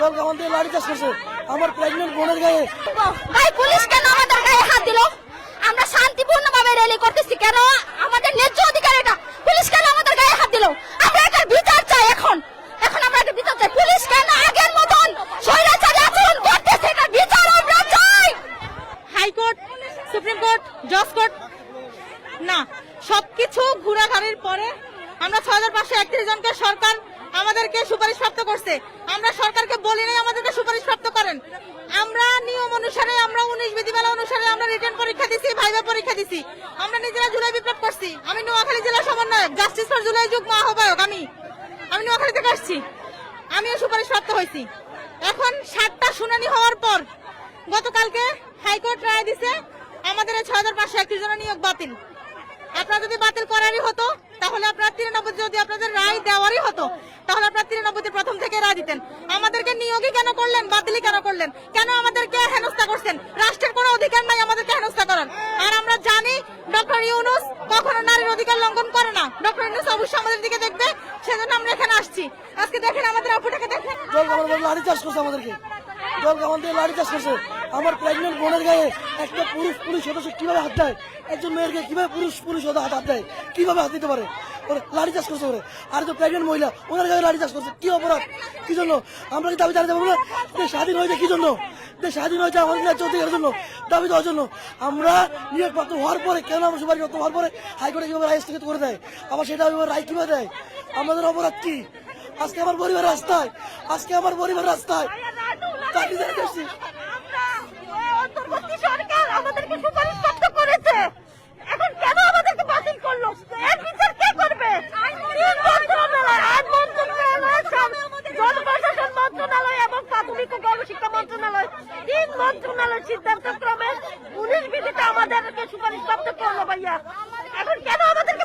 জল কামান দিয়ে লাঠি চাষ করছে আমার প্রেগনেন্ট বোনের গায়ে। ভাই পুলিশ কেন আমাদের গায়ে হাত দিল? আমরা শান্তিপূর্ণভাবে র্যালি করতেছি, কেন আমাদের ন্যায্য অধিকার এটা, পুলিশ কেন আমাদের গায়ে হাত দিল? আমরা একটা বিচার চাই এখন আমরা একটা বিচার চাই। পুলিশ কেন আগের মতন স্বৈরাচারী আচরণ করতেছে, এটা বিচার আমরা চাই। হাইকোর্ট, সুপ্রিম কোর্ট, জজ কোর্ট না, সবকিছু ঘোরাঘুরির পরে আমরা 6531 জনকে সরকার আমাদেরকে সুপারিশ প্রাপ্ত করছে। আমরা সরকারকে বলি নাই আমাদেরকে সুপারিশ প্রাপ্ত করেন। আমরা নিয়ম অনুসারে, আমরা 19 বিধিমালা অনুসারে আমরা রিটার্ন পরীক্ষা দিছি, ভাইভা পরীক্ষা দিছি। আমরা নিজেরা জুলাই বিপ্লব করছি। আমি নোয়াখালী জেলা সমন্বয়ক, জাস্টিস ফর জুলাই যুগ্ম আহ্বায়ক। আমি নোয়াখালী থেকে আসছি, আমিও সুপারিশ প্রাপ্ত হয়েছি। এখন 7টা শুনানি হওয়ার পর গতকালকে হাইকোর্ট রায় দিছে আমাদের 6531 জনের নিয়োগ বাতিল। আপনারা যদি বাতিল করারই হতো তাহলে আপনারা 93, যদি আপনাদের রায় দেওয়ারই হতো তাহলে আপনারা 93 প্রথম থেকে রায় দিতেন। আমাদেরকে নিয়োগই কেন করলেন, বাতিলই কেন করলেন? কেন আমাদেরকে হেনস্থা করছেন? রাষ্ট্রের কোনো অধিকার নাই আমাদেরকে হেনস্থা করার। আর আমরা জানি ডক্টর ইউনূস কখনো নারীর অধিকার লঙ্ঘন করে না। ডক্টর ইউনূস অবশ্যই আমাদের দিকে দেখবে, সেজন্য আমরা এখানে আসছি। আজকে দেখেন আমাদের আপুটাকে দেখেন, জল কামান দিয়ে লাঠি চাষ করছে আমাদেরকে, জল কামান দিয়ে লাঠি চাষ করছে আমার প্রেগনেন্ট বোনের গায়ে। একটা পুলিশ সদস্য কিভাবে হাত দেয়? একজন মেয়েরকে কিভাবে পুলিশ হাত দেয়? কিভাবে হাত দিতে পারে? ওরা লাঠি চাষ করছে ওরে। আর যে প্রেগনেন্ট মহিলা ওনার গায়ে লাঠি চাষ করছে, কি অপরাধ, কি জন্য? আমরা কি দাবি জানাতে পারবো না? দেশ স্বাধীন হয়েছে কি জন্য? দেশ স্বাধীন হয়েছে আমাদের ন্যায্য অধিকারের জন্য, দাবি দেওয়ার জন্য। আমরা নিয়োগপ্রাপ্ত হওয়ার পরে কেন আমরা সুপারিশপ্রাপ্ত হওয়ার পরে হাইকোর্টে কিভাবে রায় স্থগিত করে দেয়, আবার সেটা রায় কিভাবে দেয়? আমাদের অপরাধ কি? আজকে আমার পরিবার রাস্তায়, চাকরি জানাতে আসছি। অন্তর্বর্তী সরকার আমাদেরকে সুপারিশ প্রাপ্ত করেছে, এখন কেন আমাদেরকে বাতিল করলো? এর বিচার কে করবে? আইন মন্ত্রণালয়, জনপ্রশাসন মন্ত্রণালয় এবং প্রাথমিক ও গণশিক্ষা মন্ত্রণালয়, 3 মন্ত্রণালয় সিদ্ধান্ত ক্রমে 19 বিধিতে আমাদেরকে সুপারিশ প্রাপ্ত করলো। ভাইয়া এখন কেন আমাদেরকে